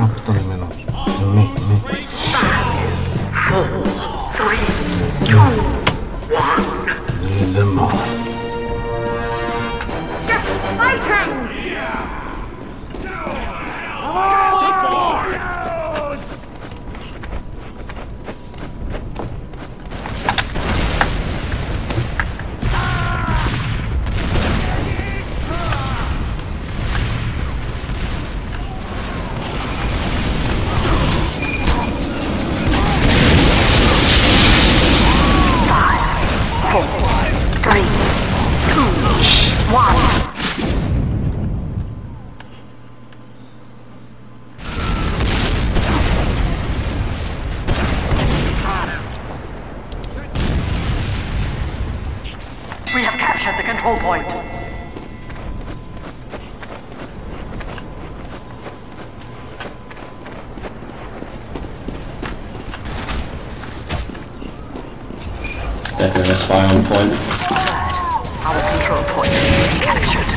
Aspetta nemmeno. Me. 5, 4, 3, 2, 1. Need them all. Get fighting! We have captured the control point. Better a spy on point. Our control point has been captured.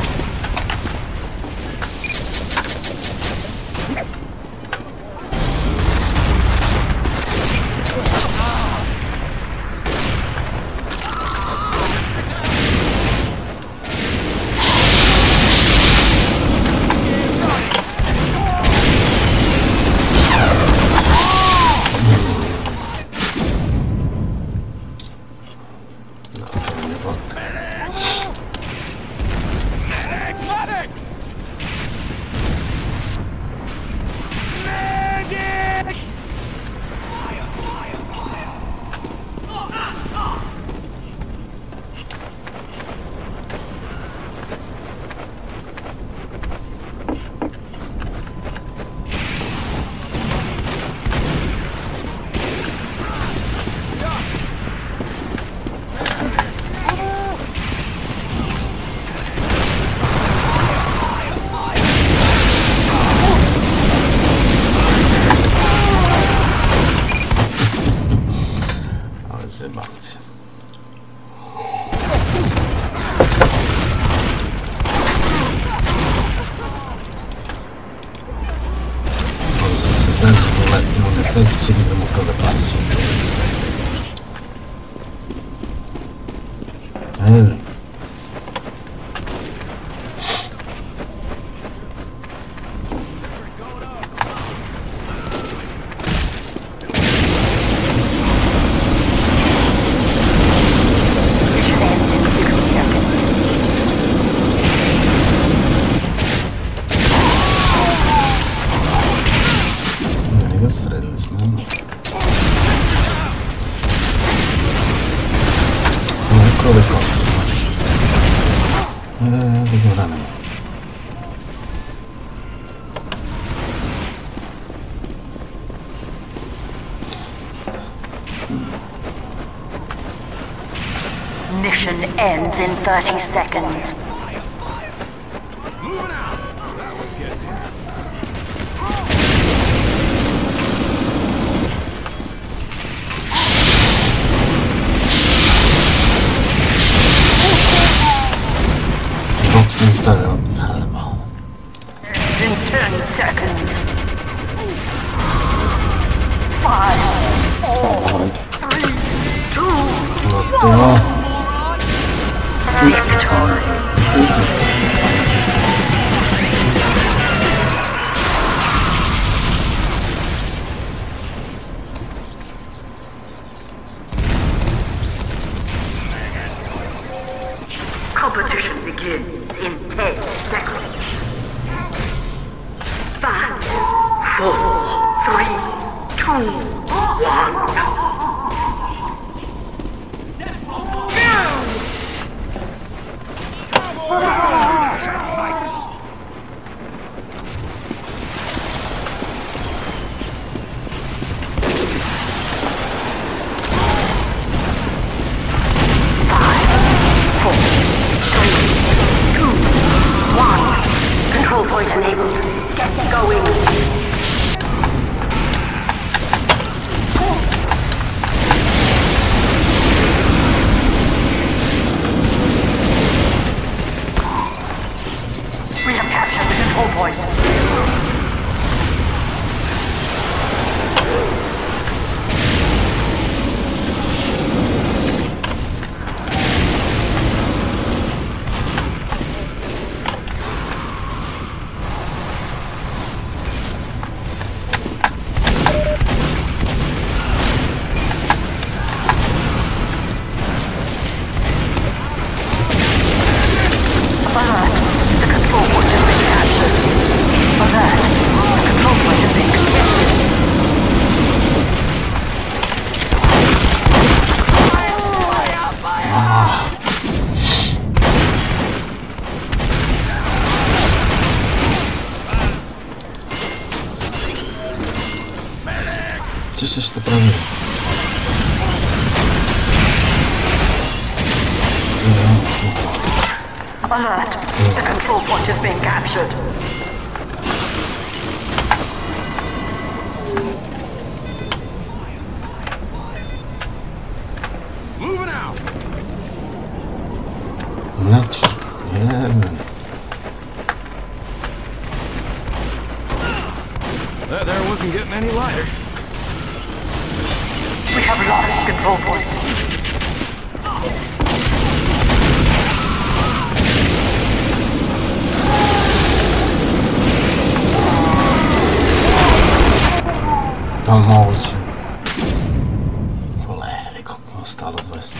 Zebanci. Se se sente un attimo le stesse ci dicono un po' da passo. Strellis, man. Eccolo le cose. Devo andare. Mission ends in 30 seconds. Moving out. That was good. Boxing style. In 10 seconds. 5, 4, 3, 2, 1. Victory. Competition begins in 10 seconds. 5, 4, 3, 2, 1. Control point enabled. Get going. će se što pravi. Alert! The control point is being captured. Moving out. Znači, jedan. That there wasn't getting any lighter. We have lost control point. Da li moguće? Voleri, kako mu ostalo 200.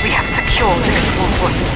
We have secured the control point.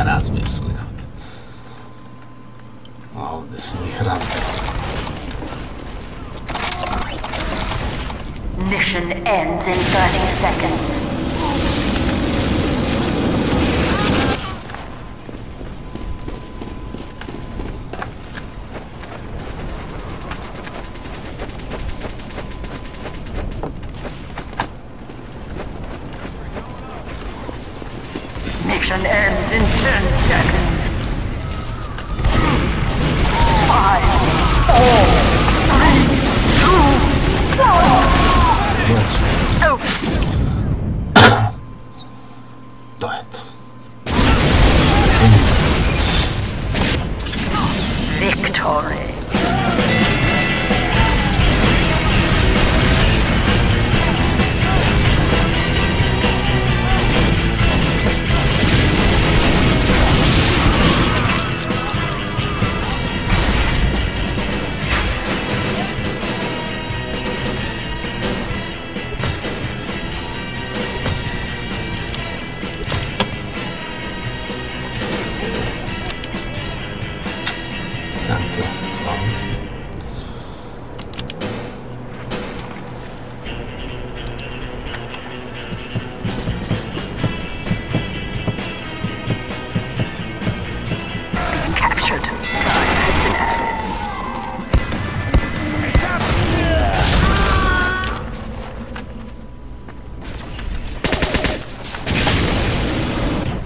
Razbije se lihot. Ovdje sam ih razbio. Mission ends in 30 seconds. Mission ends in 10 seconds. 5, 4, 3, 2, 1. Znači, Oh, to je to. victory. Thank you. It's being captured. Time has been added.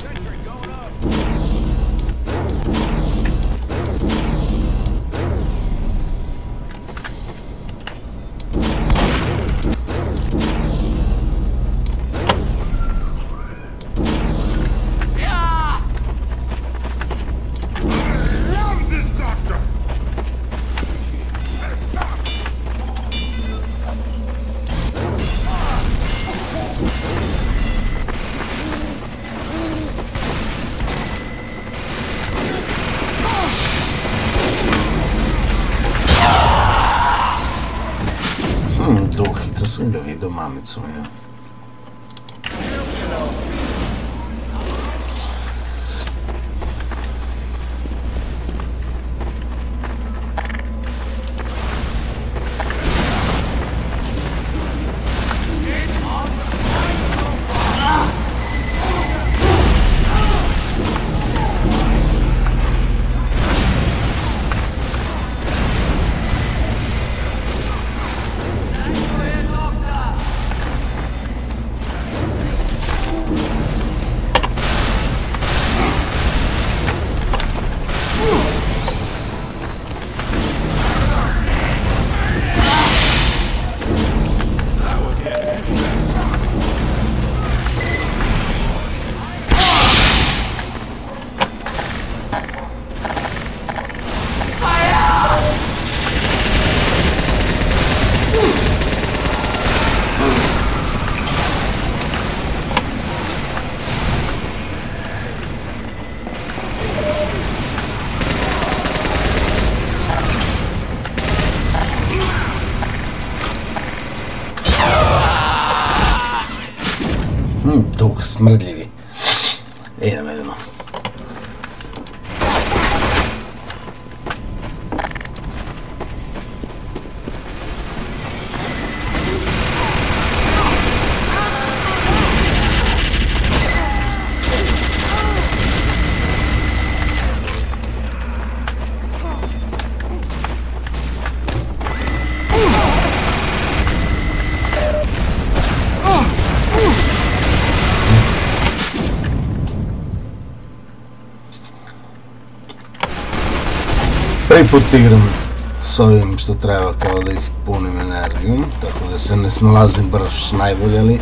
Sentry going up. Love this doctor! Duhi, to sam ga vidio mamicu, ja. smrdljivi. Idemo. Prvi put igram s ovim što treba kao da ih punim energijom, tako da se ne snalazim baš najbolje, ali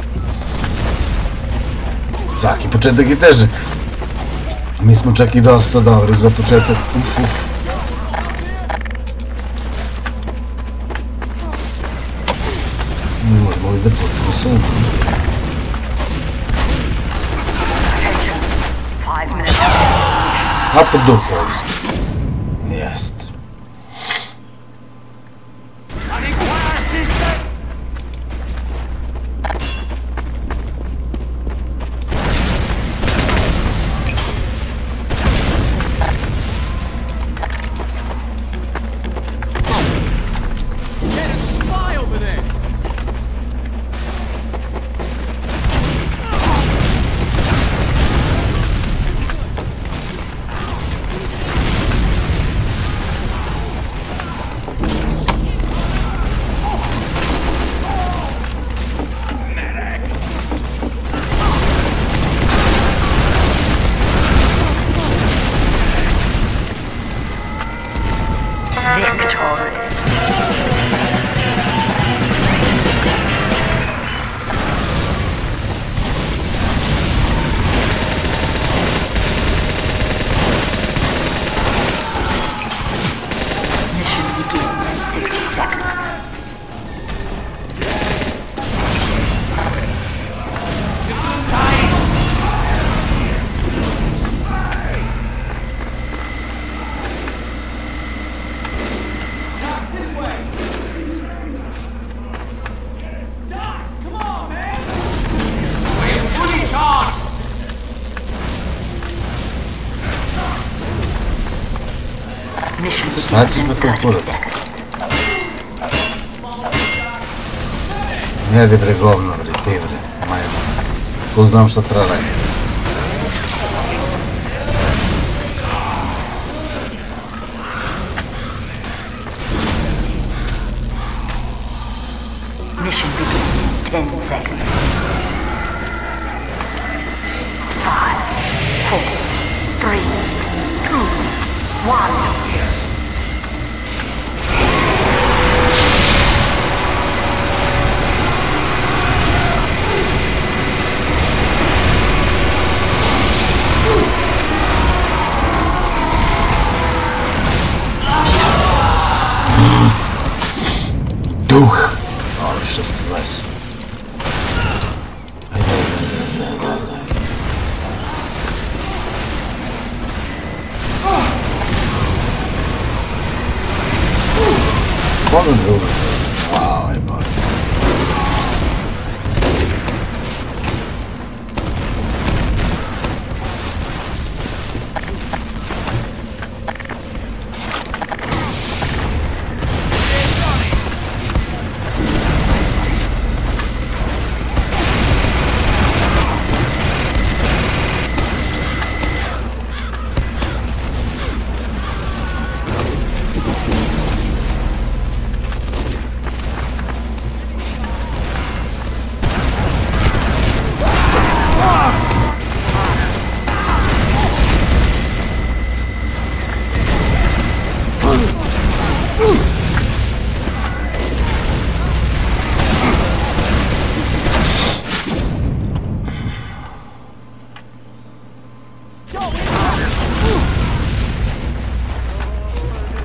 svaki početak je težak. Mi smo čak i dosta dobri za početak. Možemo li da pucamo s ovim? A po duhu ovdje. Jest. Sad ćeš me kulturac. Jedi bre govno bre, ti bre, majmo. Ko znam šta treba raditi. Mission begins in 10 seconds. 5, 4, 3, 2, 1. Duh! Ovo, 620. Ajde. Koga druga? Wow, je bolje.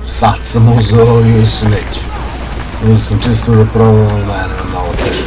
Sad sam uzeo i više neću. Uzeo sam čisto da probam, ali mene je malo teže.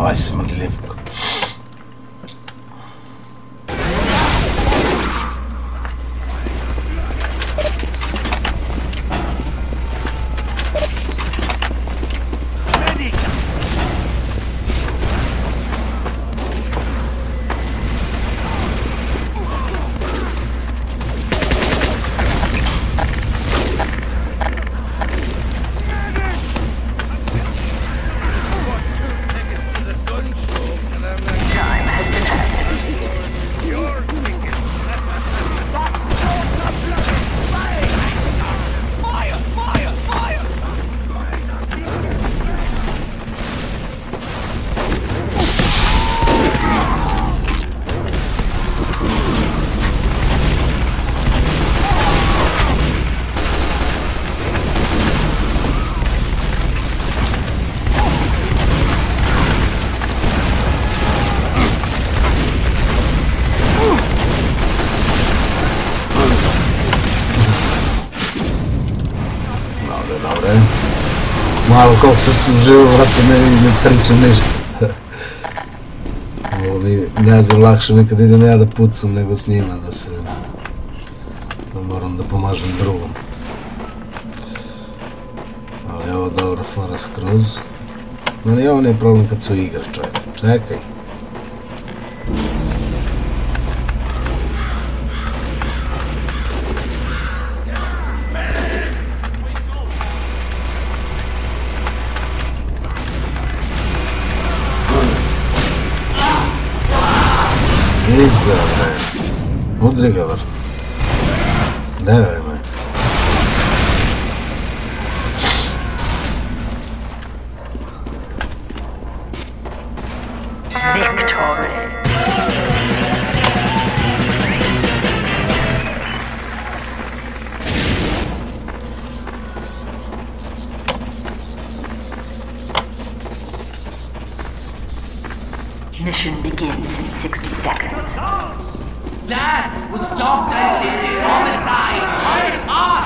Aj, smrdljivko. Malo koliko sam se uživao, vrati, ne pričam ništa. Ovo mi ne znam, lakše mi kad idem ja da pucam nego s njima, da moram da pomažem drugom. Ali ovo dobra fora skroz. Ali ovo nije problem kad su igre, čekaj. Izabre, udri ga vr. Daj me. Victory. Mission begins in 60 seconds. That was doctor-assisted homicide! Hurry up!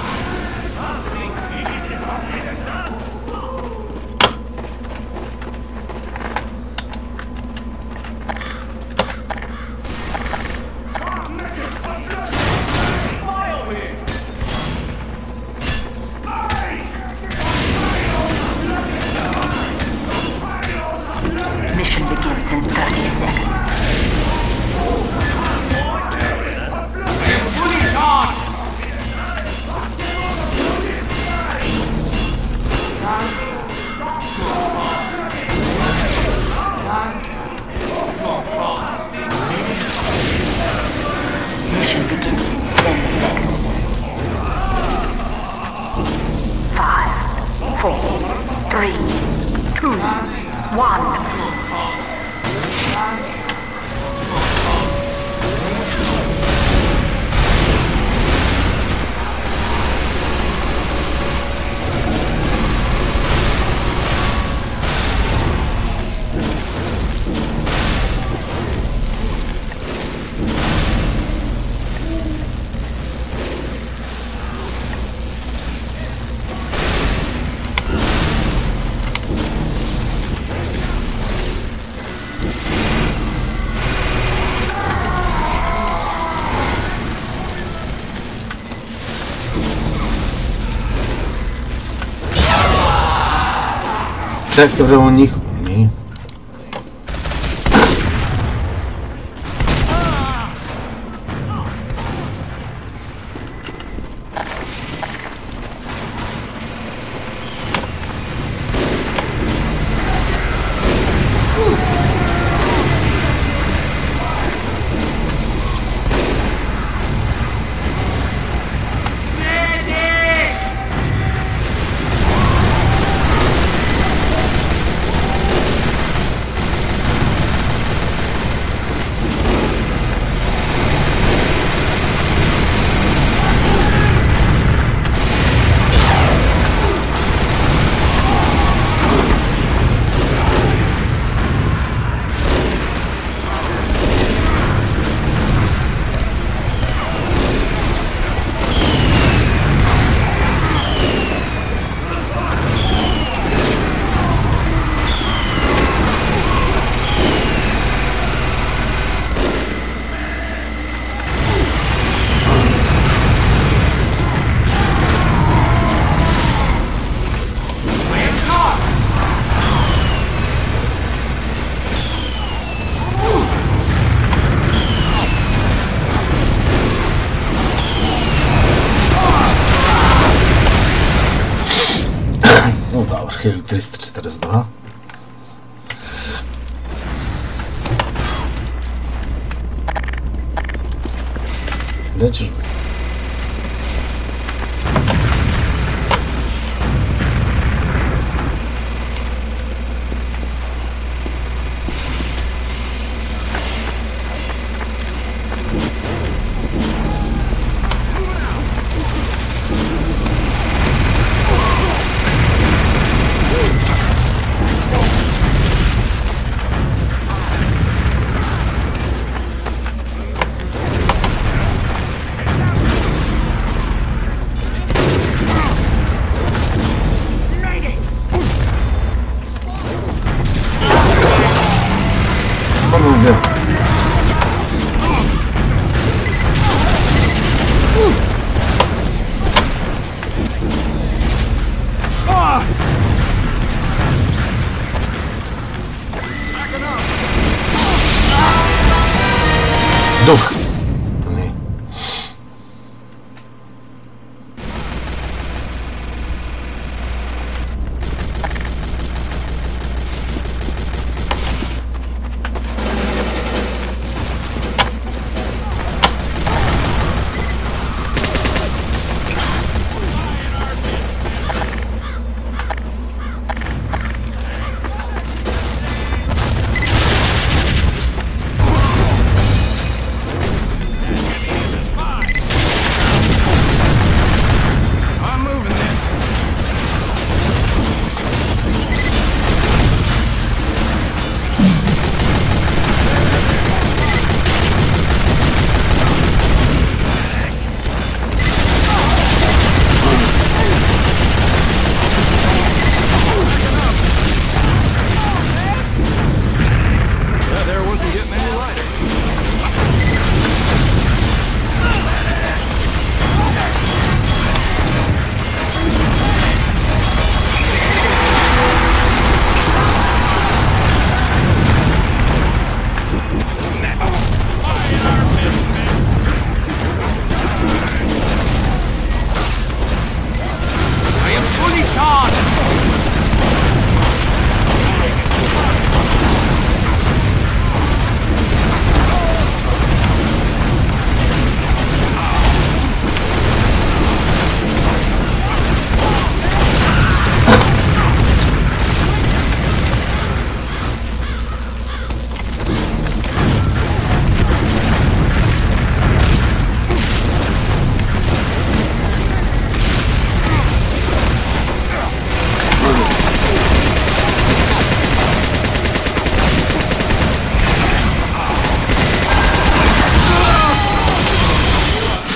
Mission begins in 30 seconds. Mission begins in 10 seconds. 5, 4, 3, 2, 1. Čekaj bre, on njih... Nije. 1342. Gdje ćeš biti? Duh! Ne. I'm moving this. That there wasn't getting any lighter. I am fully charged!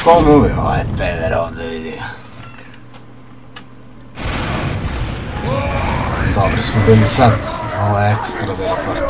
Ko mu je ovaj peder ovdje vidio? Dobri smo bili sad, ovo je ekstra bila partija.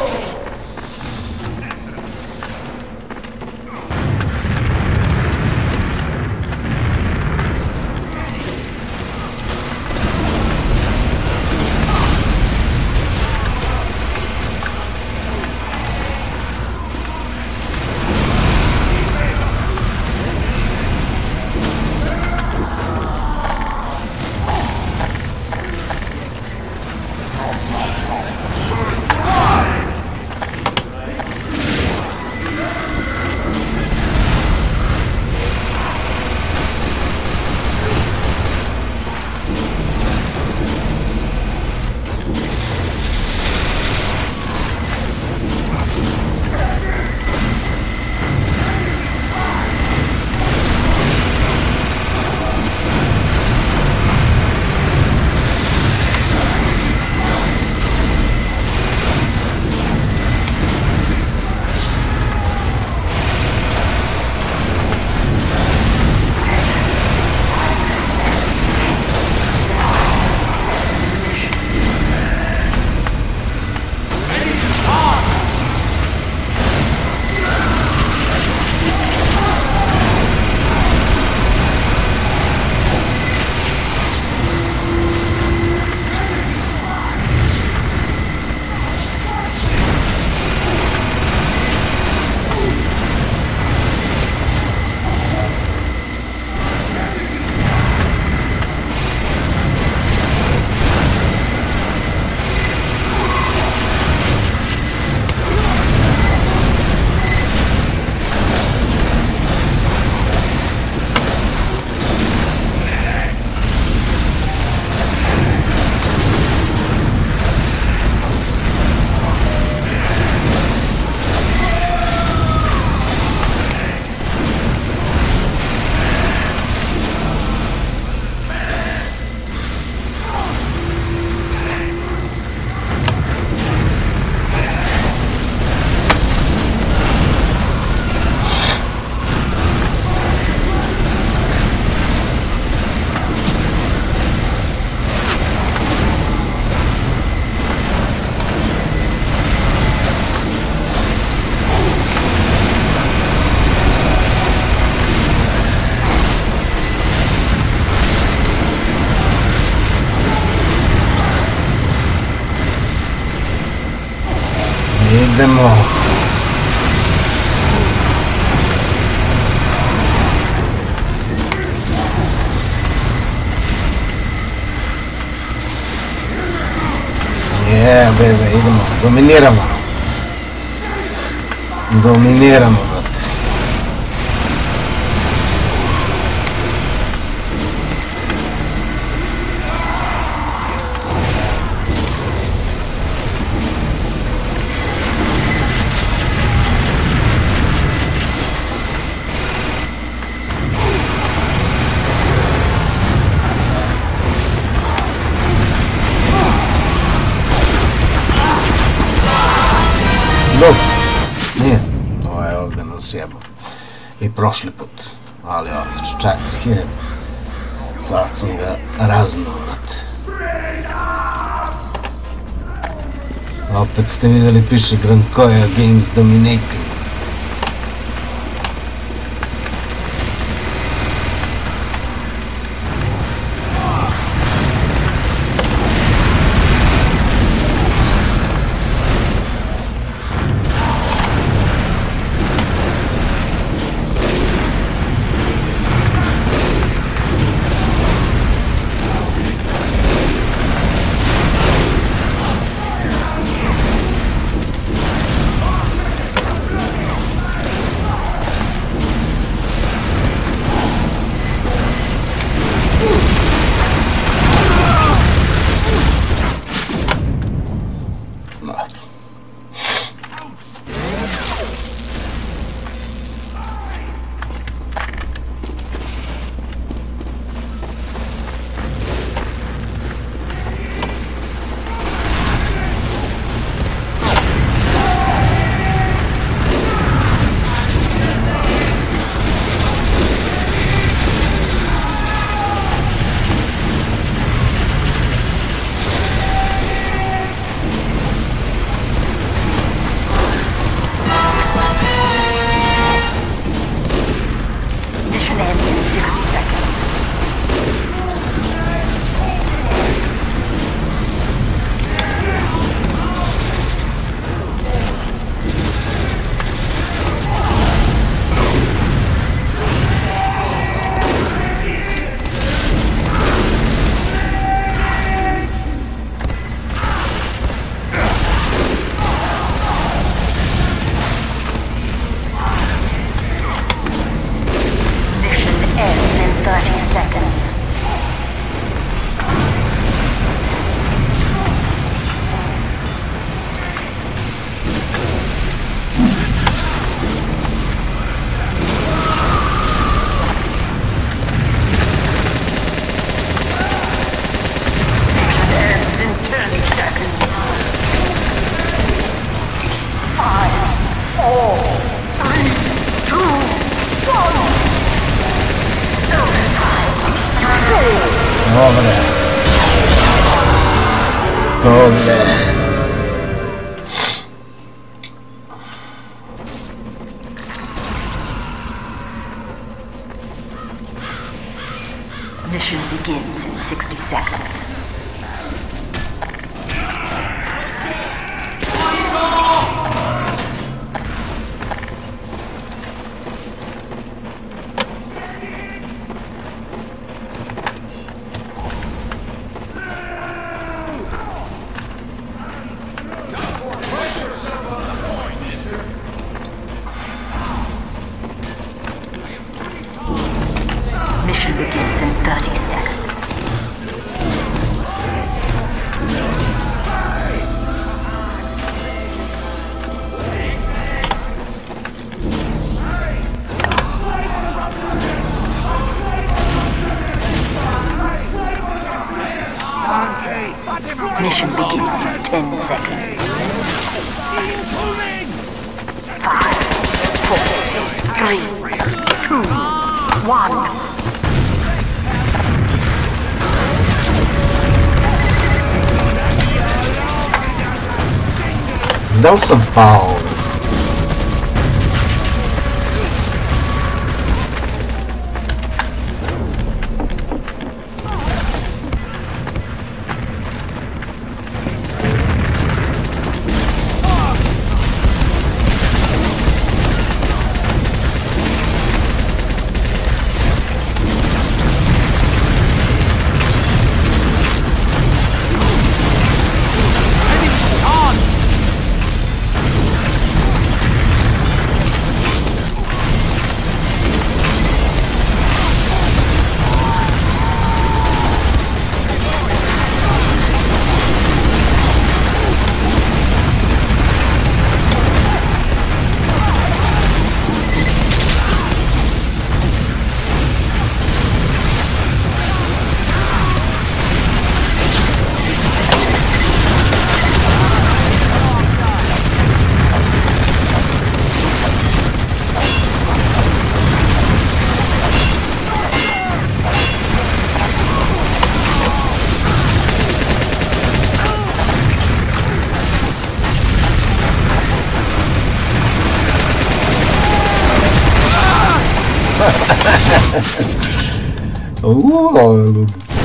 Idemo. Bebe, idemo, dominiramo. Dominiramo, brate. Dobro, nije, ovo je ovdje nas sjebao i prošli put, ali odlično, 4000, sad sam ga raznao, brate. Opet ste vidjeli, piše Grankoja Games Dominating. Mission begins in 60 seconds. Mission begins in 30 seconds. Mission begins in 10 seconds. 5, 4, 3, 2, 1. Dá São Paulo. Ovo je ludica.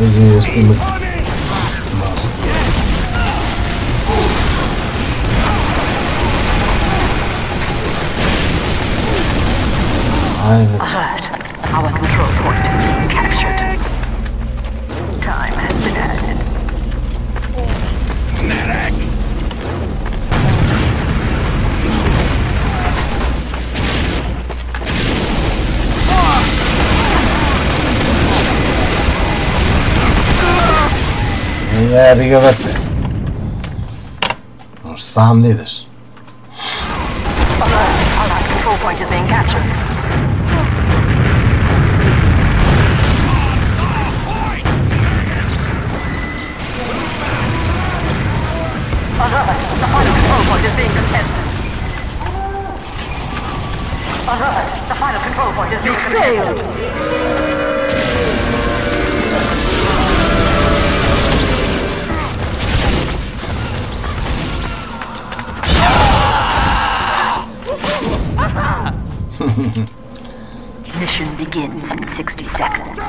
Izvinješ ti me masku. Ajde. Alert. Our control point is being captured. Time has been added. Jebi ga vete. Možeš sam da ideš. Alert. Our control point is being captured. Alert. The final control point is being contested. Alert. The final control point is being contested. Mission begins in 60 seconds.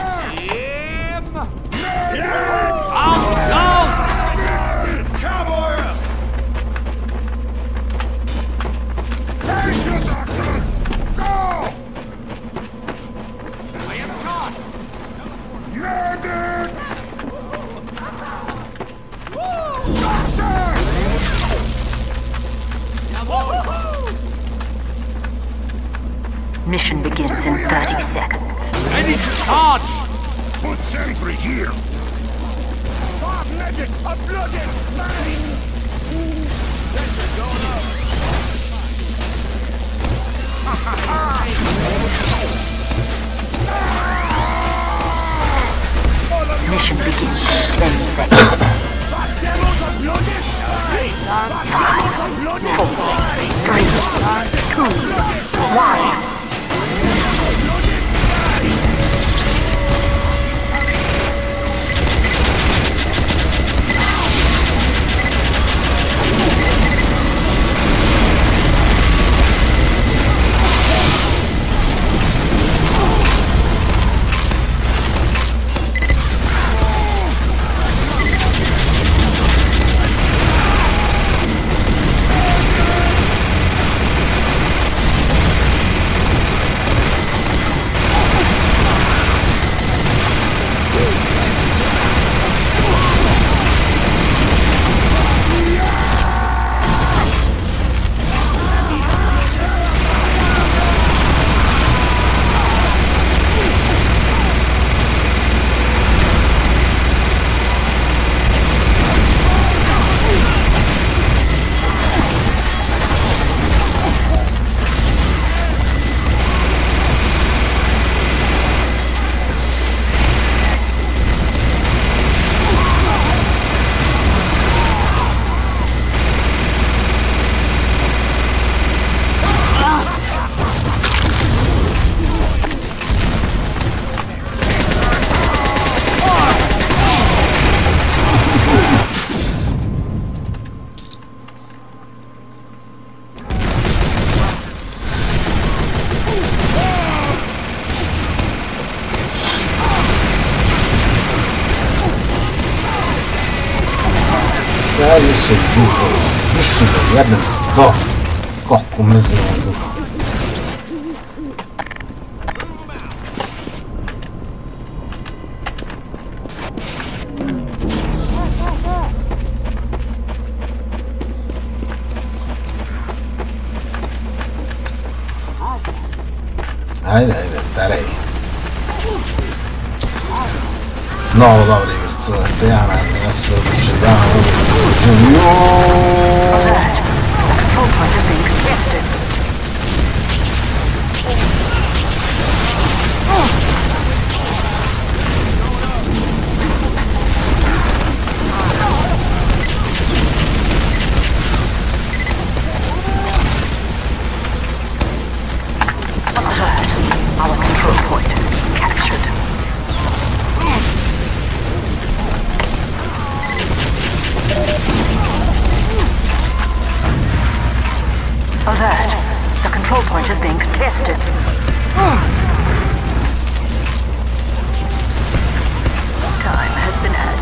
Mission begins in 30 seconds. Ready to charge! Put sentry here. Medic, a bloody Mission begins in 10 seconds. 5, 4, 3, 2, 1. Ajde se duho, uši ga jebem to, kako mrzim ovaj duho. Ajde, taraj. Mnogo dobre igrice, ja naravno, ja se oduševljavam, uvijek sužem, Alert! The control point is being contested. Alert! Our control point is being captured. Alert! The control point is being contested. Time has been added.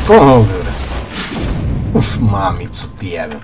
Povera. Uf, mamicu ti jebem.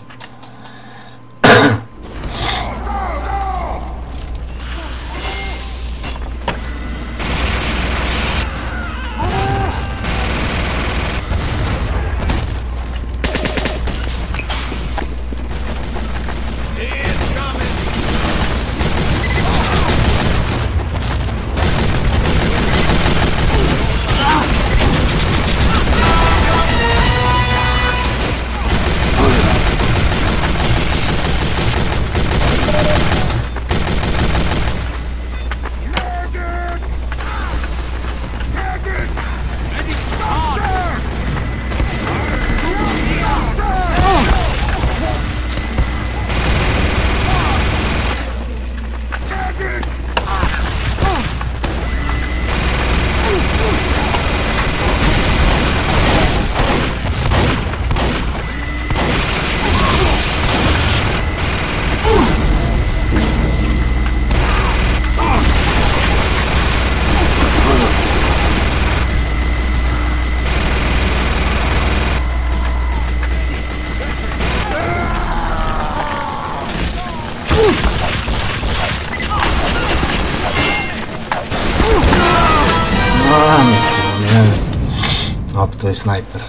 Mamicu, ne. Opet ovaj snajper.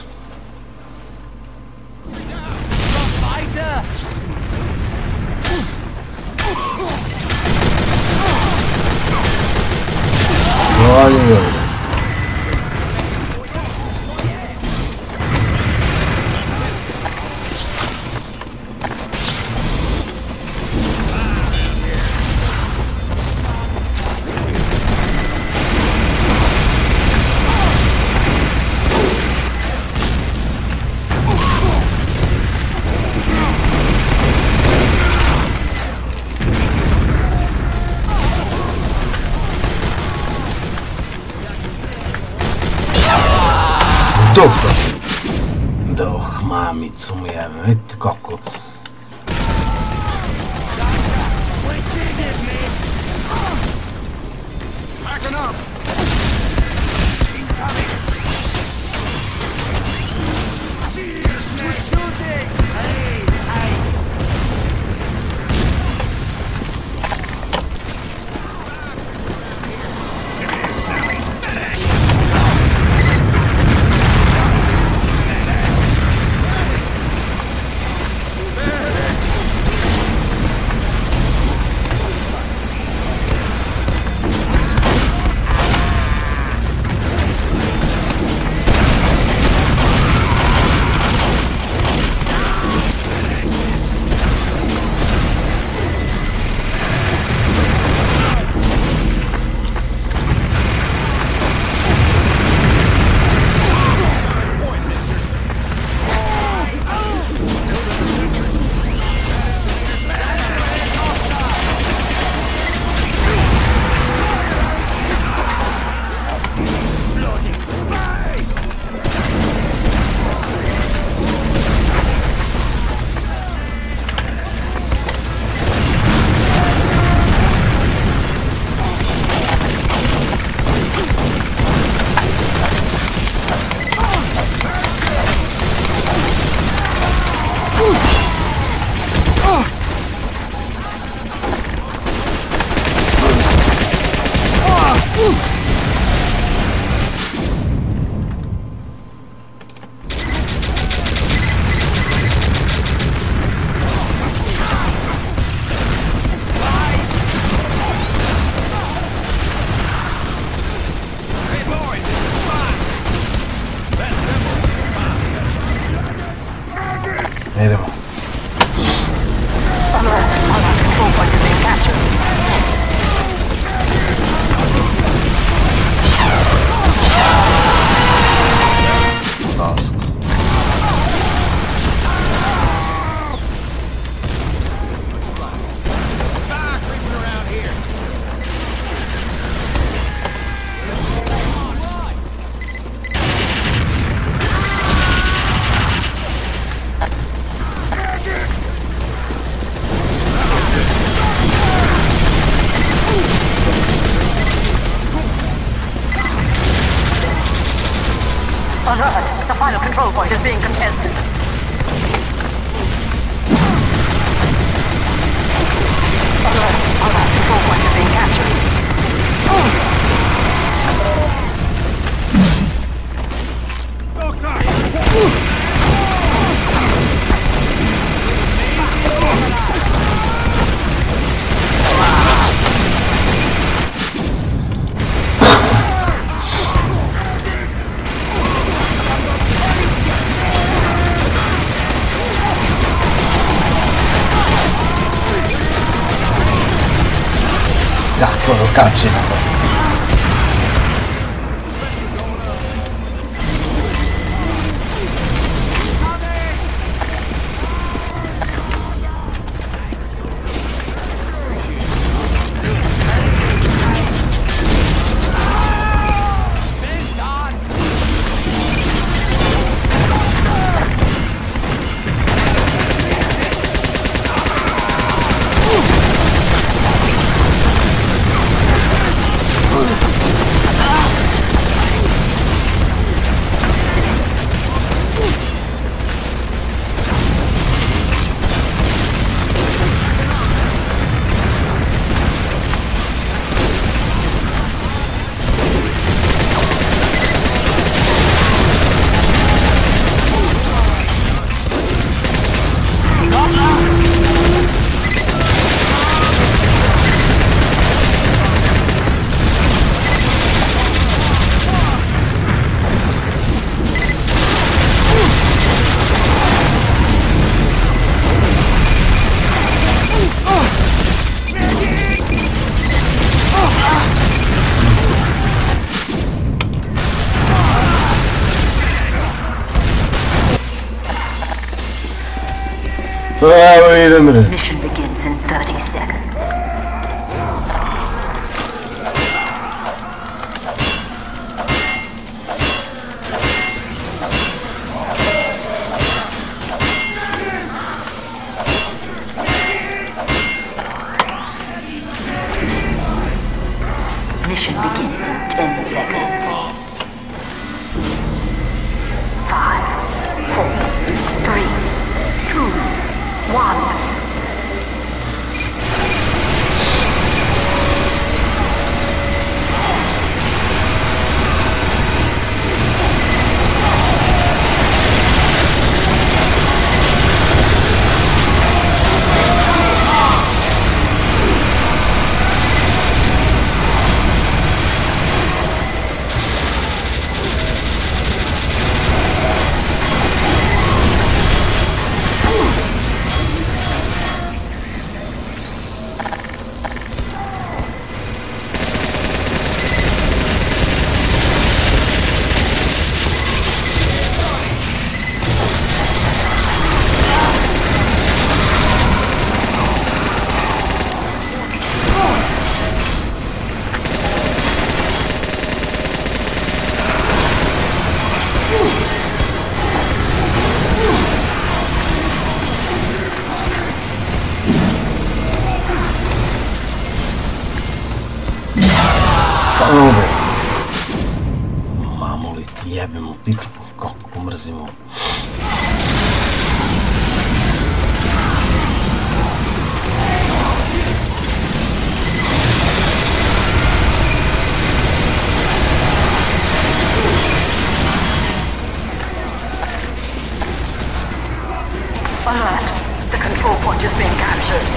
Oj. Dođoš. Doh, mamicu mu jebe, vidite kako. Idemo. Control point has been captured. Task. Alert! The final control point is being contested. Alert! Control point is being captured. Cavolo, cacci la cosa. Wait a minute. Mission begins in 30 seconds. Mission begins in 10 seconds. 5, 4, 3, 2, 1. Mamu li ti jebem u pičku, kako mrzimo. Alert! The control point is being captured.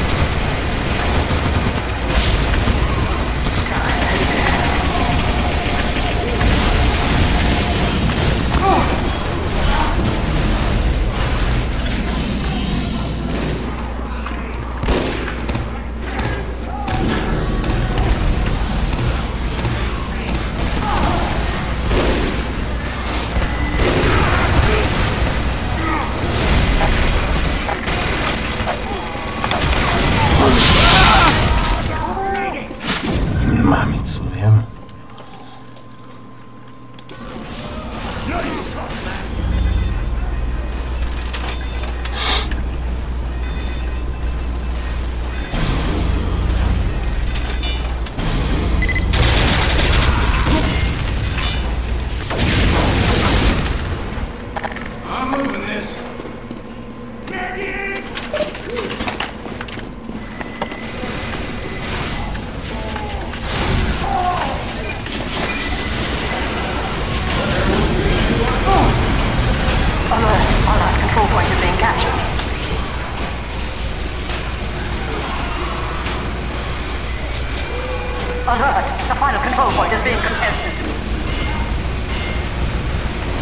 control point is being contested.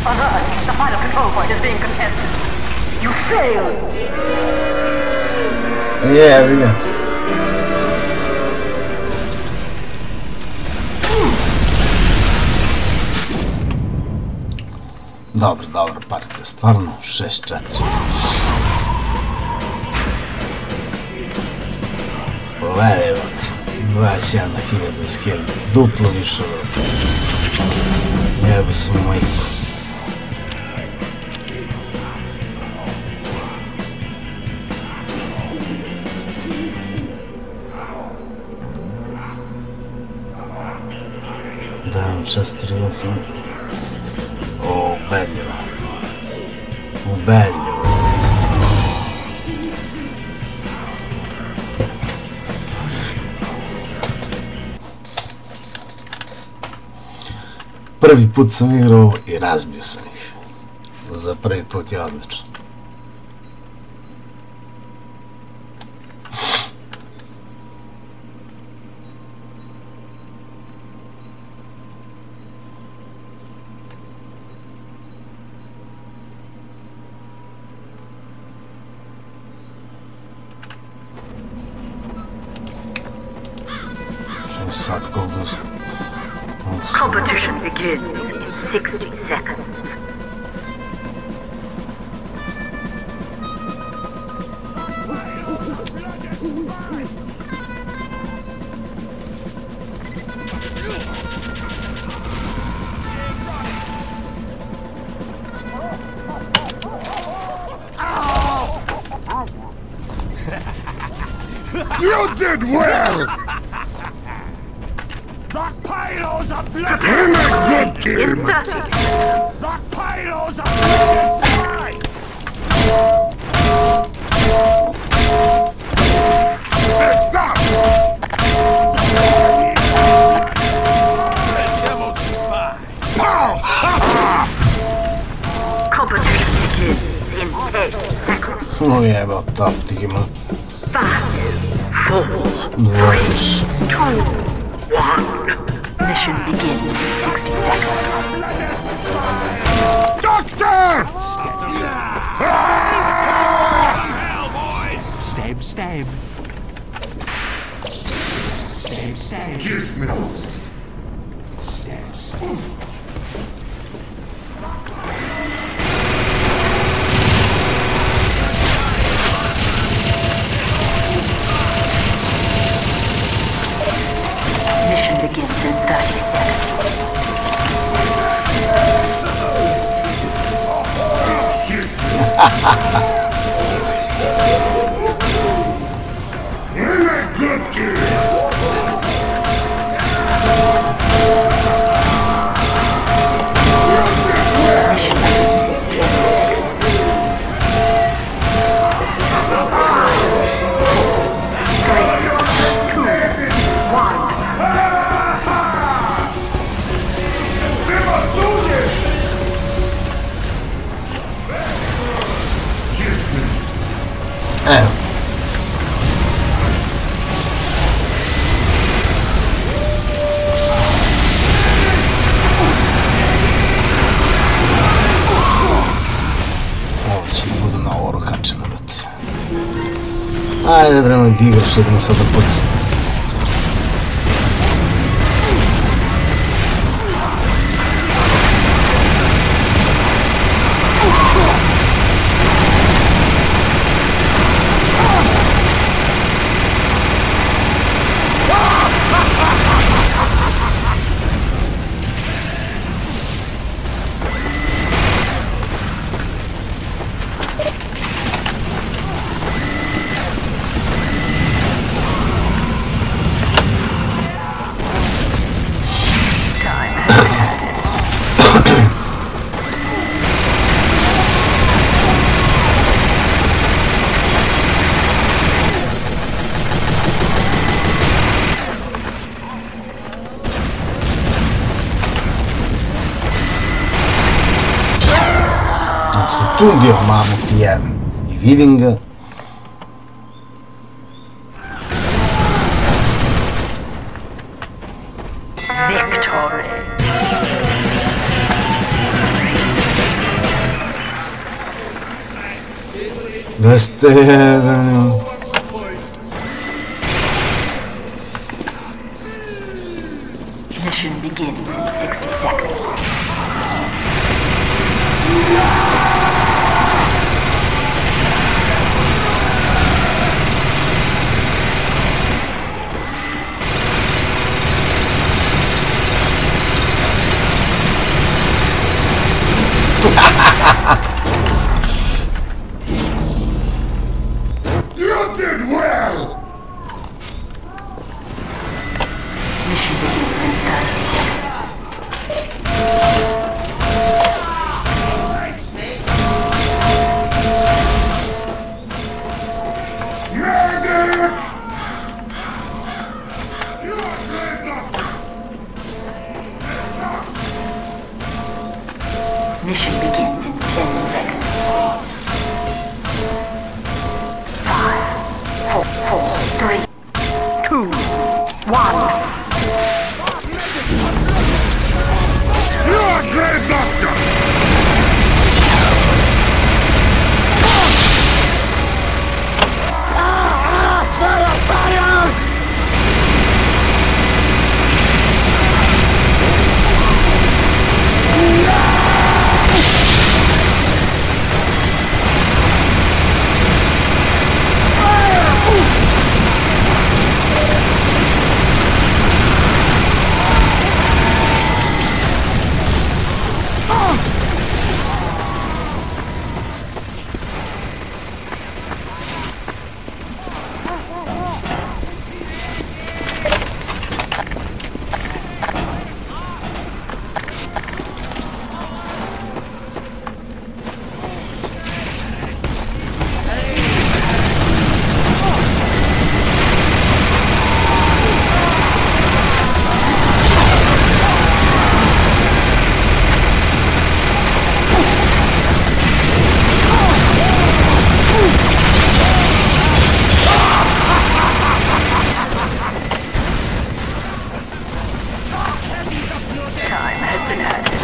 Alert! The final control point is being contested. You failed! Yeah, we go. Dobro, dobro, partija, stvarno, 6-4. Pogledajte, 21.000 skill, duplo više od jebe se majku. Dam 4.000. Ubedljivo. Ubedljivo. Prvi put sam igrao i razbio sam ih. Za prvi put je odlično. Competition begins in 60 seconds. You did well! The pyros are bloody! We're a good team! In 30 seconds. The pyros are bloody! Let's go! That devil's a spy. Pow! Competition begins in 10 seconds. No jebao taktika. 5, 4, 2. 2, 1. Mission begins in 60 seconds. Doctor! Hell, boys! Stab, stab. Stab, stab. Kiss me! Stab, stab. Mission begins in 30 seconds. Kiss me! We're a good team! Mission begins in 10 seconds. 3, 2, 1. Ovo će da bude na oro kačeno, brate. Ajde, bremo da igraš, idemo sad da pucam. Se tu bio mamu ti jebem i vidim ga. Victory! Da ste... Mission begins in 60 seconds. You did well! Mission begins in 30 seconds. Medic! You are great doctor! Mission begins in 10 seconds. 5, 4, 3, 2, 1. You are great doctor! Time has been added.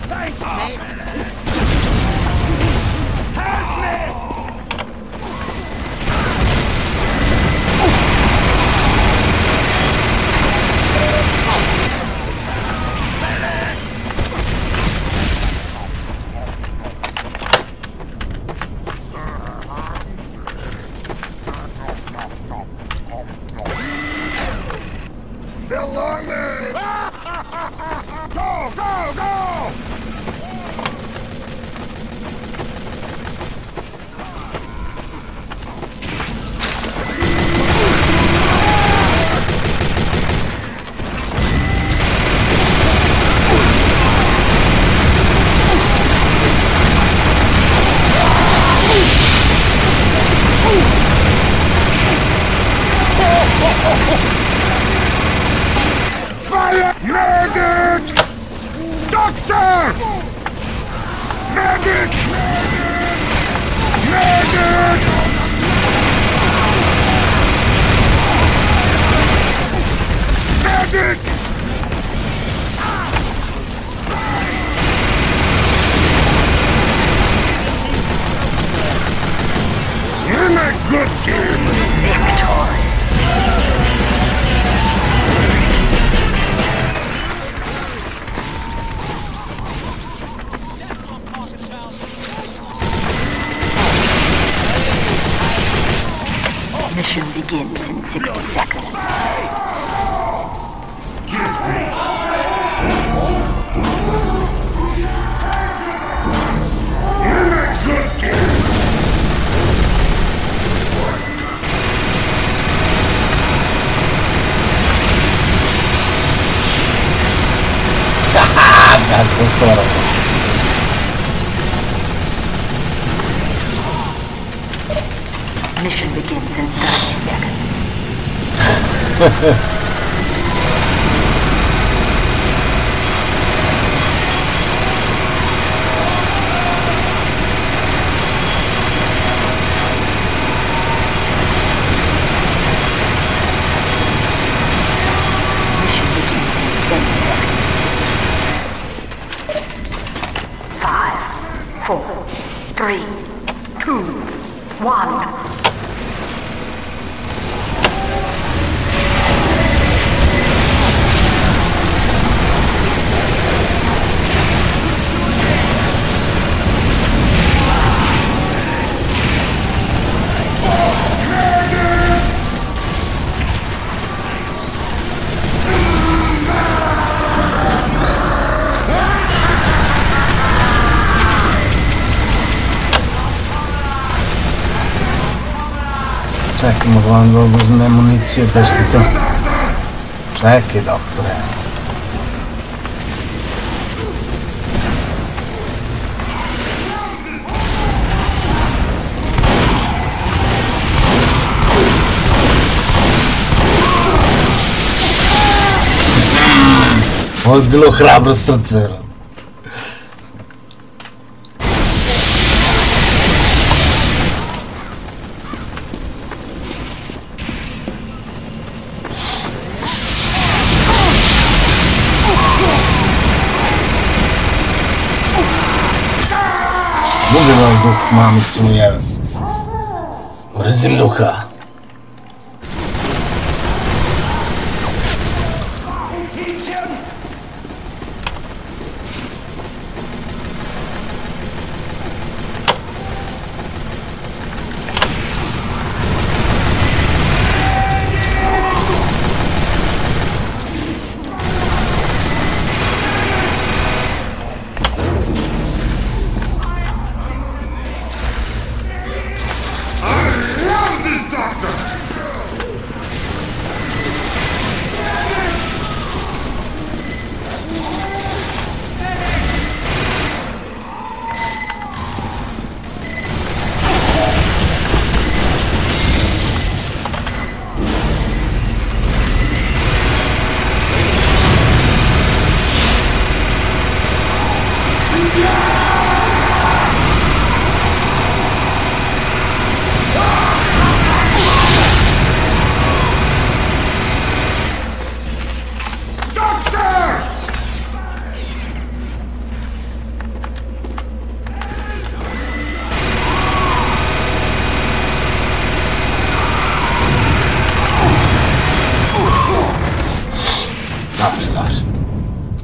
Thanks, mate! Belonging! Go, go, go! Fire! Medic! Doctor! Medic! Medic! Medic! You're a good team! Victorious. Mission begins in 60 seconds. Kiss me! You're a good team! Cazzo solo. Mission begins in 30 seconds. Mission begins in 10 seconds. 5, 4, 3, 2, 1. Čekamo gledam da oduzne municije, bešti to. Čekaj, doktore. Ovo je bilo hrabro srce. Ubim ovaj duh, mamicu mu jebe. Mrzim duha.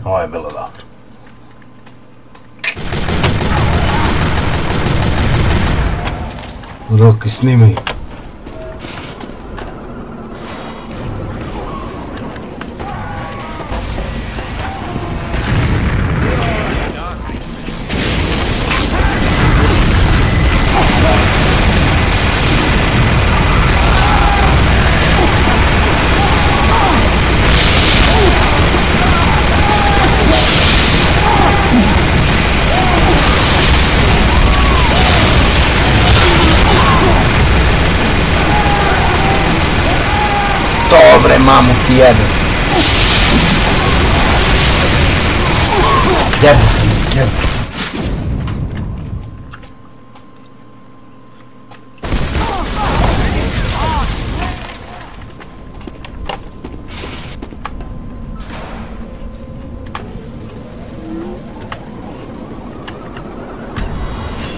Ovo je bilo dobro. Rocky, snimaj. Dobre, mamu ti jebem. Jebem si, jebem.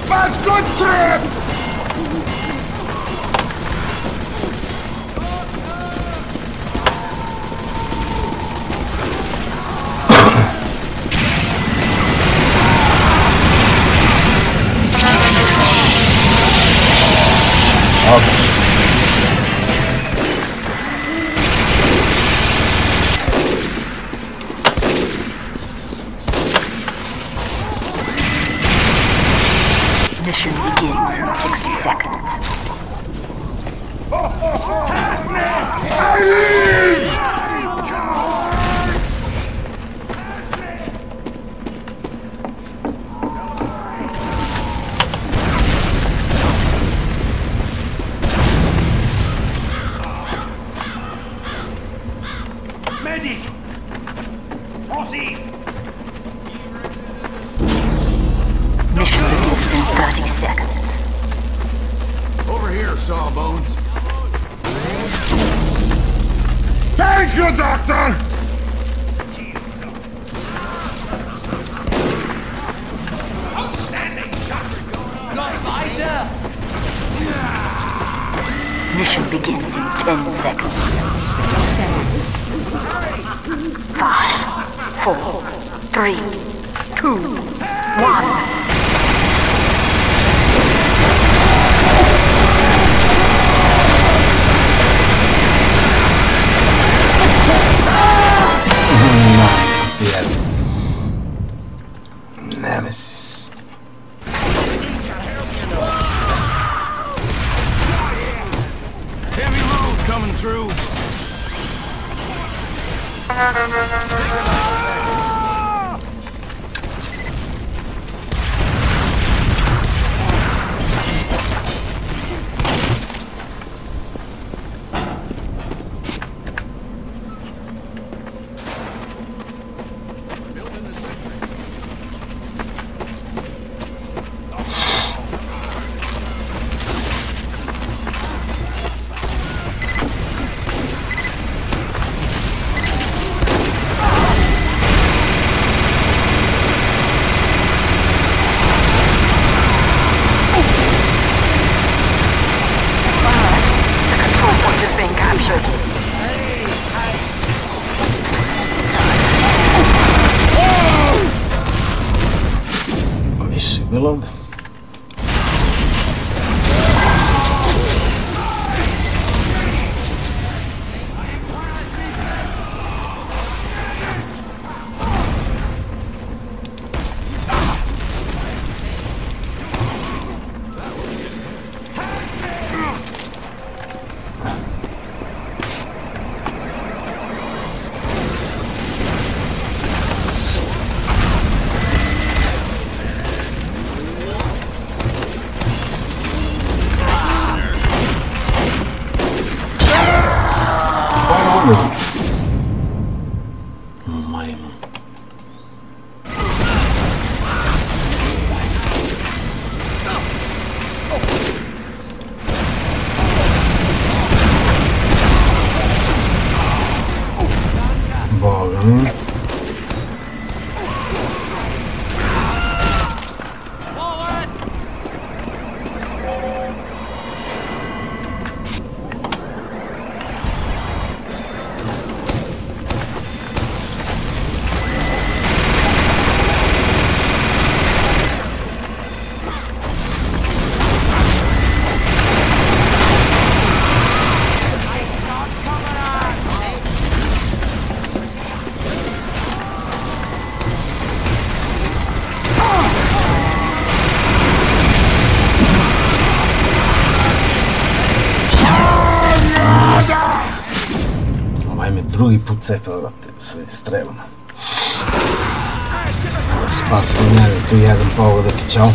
That's good trip! Mission begins in 60 seconds. Medic! Proceed! Mission begins in 30 seconds. Over here, Sawbones. Thank you, Doctor! Outstanding, Doctor! Noch weiter! 10 seconds. Stand. 5, 4, 3, 2, 1. Nemesis. Heavy load coming through. Bilog. Majmun. Boga mi. Drugi put cepa, vrate, svojim strelama. Spas gonjali tu jedan pogodak i ćao.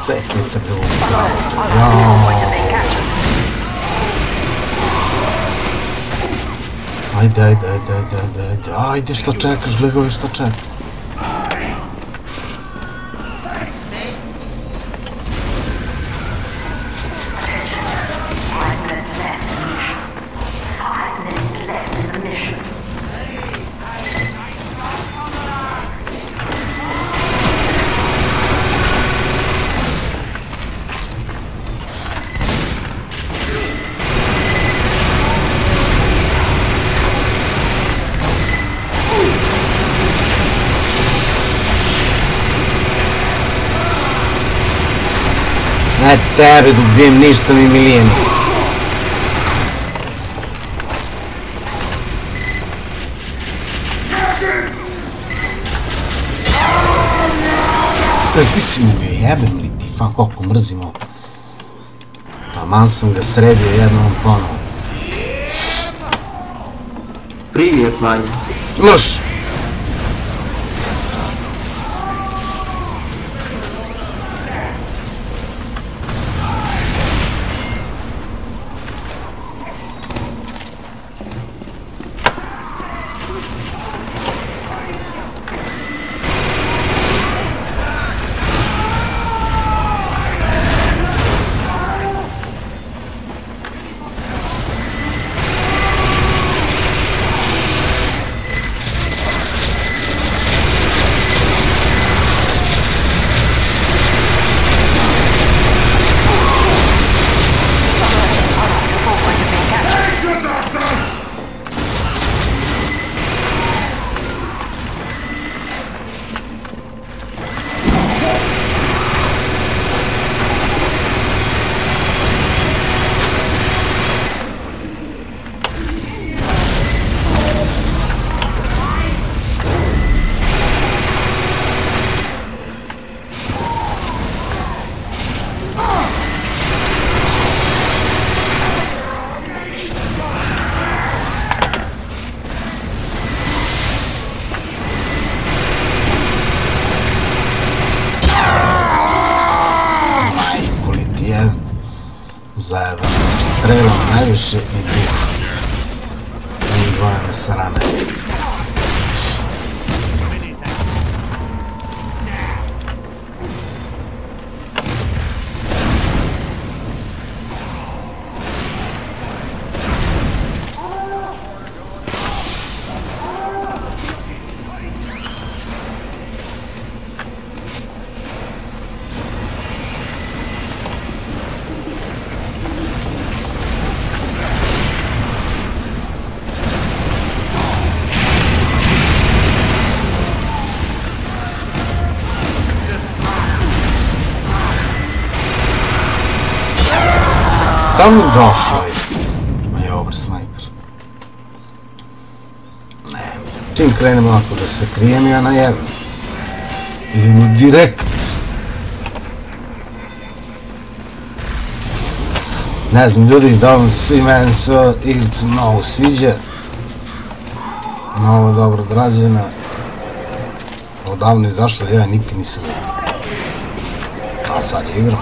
Cepnite me u glavu. Ajde, ajde, što čekaš, gledaj što čekaš. Ne tebe da ubijem, ništa mi milijeni. Ti si mu bio, jebem li ti, fan koliko mrzimo. Taman sam ga sredio jednom ponovo. Привет, Ваня. Мрš! Zajebano, strelam najviše i duh. I dvojene sarane. Da li mi došao je? Ma je obr snajper. Ne, čim krenem ovako da se krijem, ja najavim. Idemo direkt. Ne znam ljudi, da vam svi meni sve igrice mnogo sviđa. Mnogo dobro odrađena. Odavno je izašla, ja nikad nisam vidio. A sad je igra.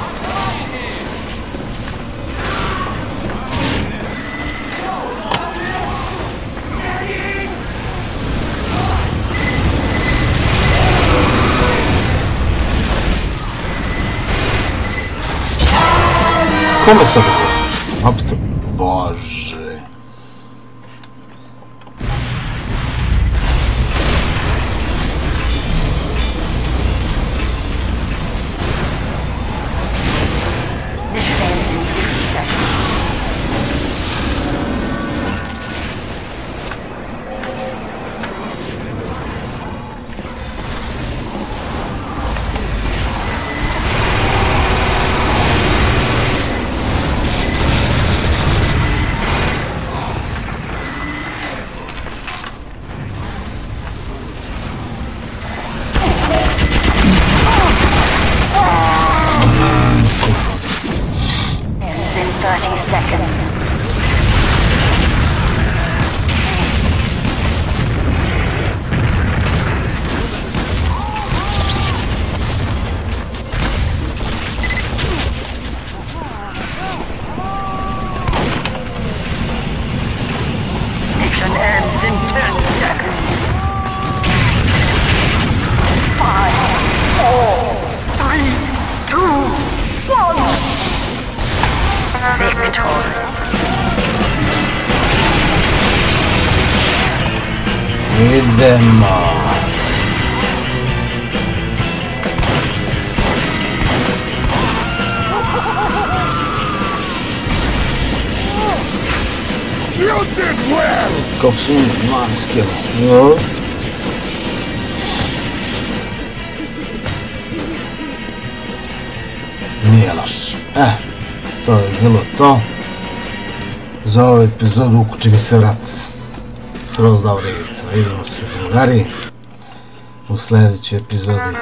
Kome sad ovo? Opet, bože. Ends in 30 seconds. Mission ends in 10 seconds. 5, 4, 3, 2, 1. Victor. Idemo. You did well! Kako su 12 kilo. Jo. Nije loš. To je bilo to. Za ovu epizodu ukući mi se vrat. Skroz dobra igrica. Vidimo se drugari u sljedećoj epizodi.